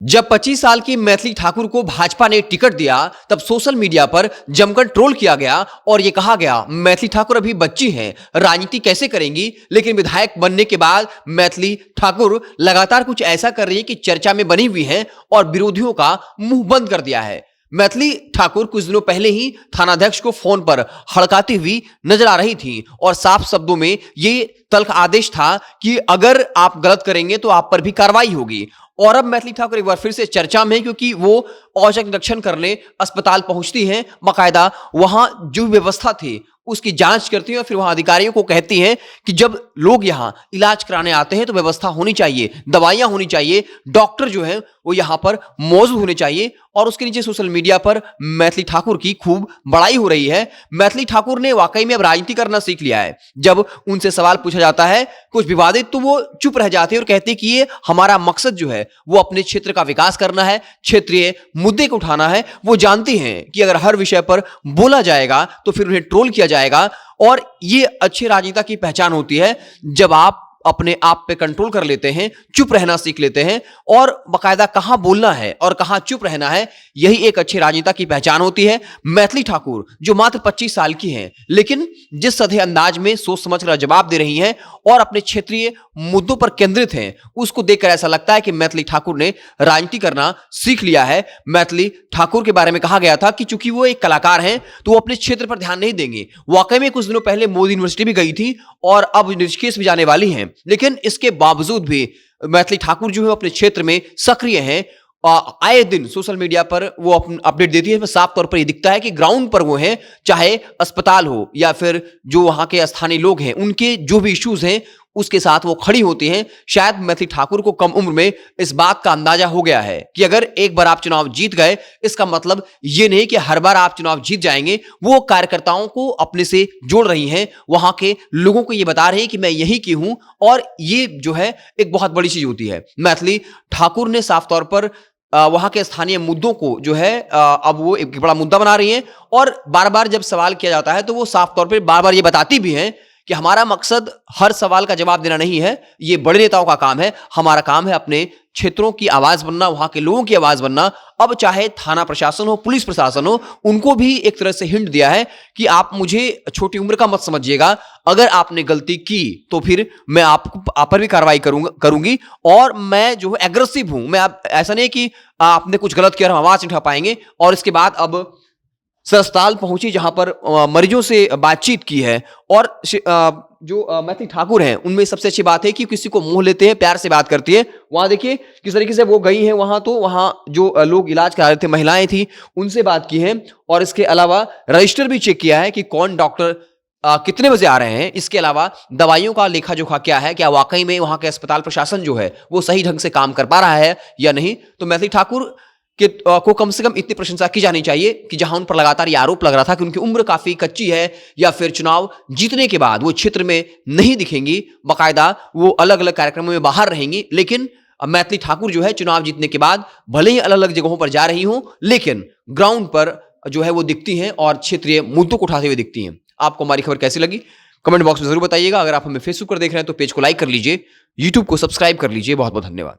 जब 25 साल की मैथिली ठाकुर को भाजपा ने टिकट दिया, तब सोशल मीडिया पर जमकर ट्रोल किया गया और यह कहा गया मैथिली ठाकुर अभी बच्ची हैं, राजनीति कैसे करेंगी। लेकिन विधायक बनने के बाद मैथिली ठाकुर लगातार कुछ ऐसा कर रही है कि चर्चा में बनी हुई हैं और विरोधियों का मुंह बंद कर दिया है। मैथिली ठाकुर कुछ दिनों पहले ही थानाध्यक्ष को फोन पर हड़काती हुई नजर आ रही थी और साफ शब्दों में ये तल्ख आदेश था कि अगर आप गलत करेंगे तो आप पर भी कार्रवाई होगी। और अब मैथिली ठाकुर एक बार फिर से चर्चा में है, क्योंकि वो औचक निरीक्षण करने अस्पताल पहुंचती हैं, बाकायदा वहां जो व्यवस्था थी उसकी जांच करती हैं और फिर वहां अधिकारियों को कहती हैं कि जब लोग यहां इलाज कराने आते हैं तो व्यवस्था होनी चाहिए, दवाइयां होनी चाहिए, डॉक्टर जो है वो यहां पर मौजूद होने चाहिए। और उसके नीचे सोशल मीडिया पर मैथिली ठाकुर की खूब बड़ाई हो रही है। मैथिली ठाकुर ने वाकई में अब राजनीति करना सीख लिया है। जब उनसे सवाल पूछा जाता है कुछ विवादित, तो वो चुप रह जाते हैं और कहते हैं कि ये हमारा मकसद जो है वो अपने क्षेत्र का विकास करना है, क्षेत्रीय मुद्दे को उठाना है। वो जानती हैं कि अगर हर विषय पर बोला जाएगा तो फिर उन्हें ट्रोल किया जाएगा। और ये अच्छे राजनेता की पहचान होती है, जब आप अपने आप पे कंट्रोल कर लेते हैं, चुप रहना सीख लेते हैं और बाकायदा कहां बोलना है और कहां चुप रहना है, यही एक अच्छे राजनेता की पहचान होती है। मैथिली ठाकुर जो मात्र 25 साल की हैं, लेकिन जिस सधे अंदाज में सोच समझकर जवाब दे रही हैं और अपने क्षेत्रीय मुद्दों पर केंद्रित हैं, उसको देखकर ऐसा लगता है कि मैथिली ठाकुर ने राजनीति करना सीख लिया है। मैथिली ठाकुर के बारे में कहा गया था कि चूंकि वो एक कलाकार हैं तो वो अपने क्षेत्र पर ध्यान नहीं देंगे। वाकई में कुछ दिनों पहले मोदी यूनिवर्सिटी भी गई थी और अब ऋषिकेश भी जाने वाली हैं, लेकिन इसके बावजूद भी मैथिली ठाकुर जो है अपने क्षेत्र में सक्रिय हैं। आए दिन सोशल मीडिया पर वो अपडेट देती है। साफ तौर पर ये दिखता है कि ग्राउंड पर वो हैं, चाहे अस्पताल हो या फिर जो वहां के स्थानीय लोग हैं, उनके जो भी इश्यूज हैं उसके साथ वो खड़ी होती हैं। शायद मैथिली ठाकुर को कम उम्र में इस बात का अंदाजा हो गया है कि अगर एक बार आप चुनाव जीत गए, इसका मतलब ये नहीं कि हर बार आप चुनाव जीत जाएंगे। वो कार्यकर्ताओं को अपने से जोड़ रही हैं, वहां के लोगों को ये बता रही है कि मैं यही की हूं, और ये जो है एक बहुत बड़ी चीज होती है। मैथिली ठाकुर ने साफ तौर पर वहां के स्थानीय मुद्दों को जो है अब वो एक बड़ा मुद्दा बना रही हैं और बार बार जब सवाल किया जाता है तो वो साफ तौर पर बार बार ये बताती भी हैं कि हमारा मकसद हर सवाल का जवाब देना नहीं है, ये बड़े नेताओं का काम है। हमारा काम है अपने क्षेत्रों की आवाज बनना, वहां के लोगों की आवाज बनना। अब चाहे थाना प्रशासन हो, पुलिस प्रशासन हो, उनको भी एक तरह से हिंट दिया है कि आप मुझे छोटी उम्र का मत समझिएगा, अगर आपने गलती की तो फिर मैं आप पर भी कार्रवाई करूंगी और मैं जो है एग्रेसिव हूं। मैं ऐसा नहीं कि आपने कुछ गलत किया, हम आवाज नहीं उठा पाएंगे। और इसके बाद अब अस्पताल पहुंची, जहां पर मरीजों से बातचीत की है। और जो मैथिली ठाकुर हैं उनमें सबसे अच्छी बात है कि किसी को मोह लेते हैं, प्यार से बात करती है। वहां देखिए किस तरीके से वो गई हैं वहां, तो वहां जो लोग इलाज करा रहे थे, महिलाएं थी, उनसे बात की है। और इसके अलावा रजिस्टर भी चेक किया है कि कौन डॉक्टर कितने बजे आ रहे हैं। इसके अलावा दवाइयों का लेखा जोखा क्या है, क्या वाकई में वहां के अस्पताल प्रशासन जो है वो सही ढंग से काम कर पा रहा है या नहीं। तो मैथिली ठाकुर को कम से कम इतनी प्रशंसा की जानी चाहिए कि जहां उन पर लगातार यह आरोप लग रहा था कि उनकी उम्र काफी कच्ची है या फिर चुनाव जीतने के बाद वो क्षेत्र में नहीं दिखेंगी, बाकायदा वो अलग अलग कार्यक्रमों में बाहर रहेंगी। लेकिन मैथिली ठाकुर जो है चुनाव जीतने के बाद भले ही अलग अलग जगहों पर जा रही हूं, लेकिन ग्राउंड पर जो है वो दिखती हैं और क्षेत्रीय मुद्दों को उठाते हुए दिखती हैं। आपको हमारी खबर कैसी लगी कमेंट बॉक्स में जरूर बताइएगा। अगर आप हमें फेसबुक पर देख रहे हैं तो पेज को लाइक कर लीजिए, यूट्यूब को सब्सक्राइब कर लीजिए। बहुत बहुत धन्यवाद।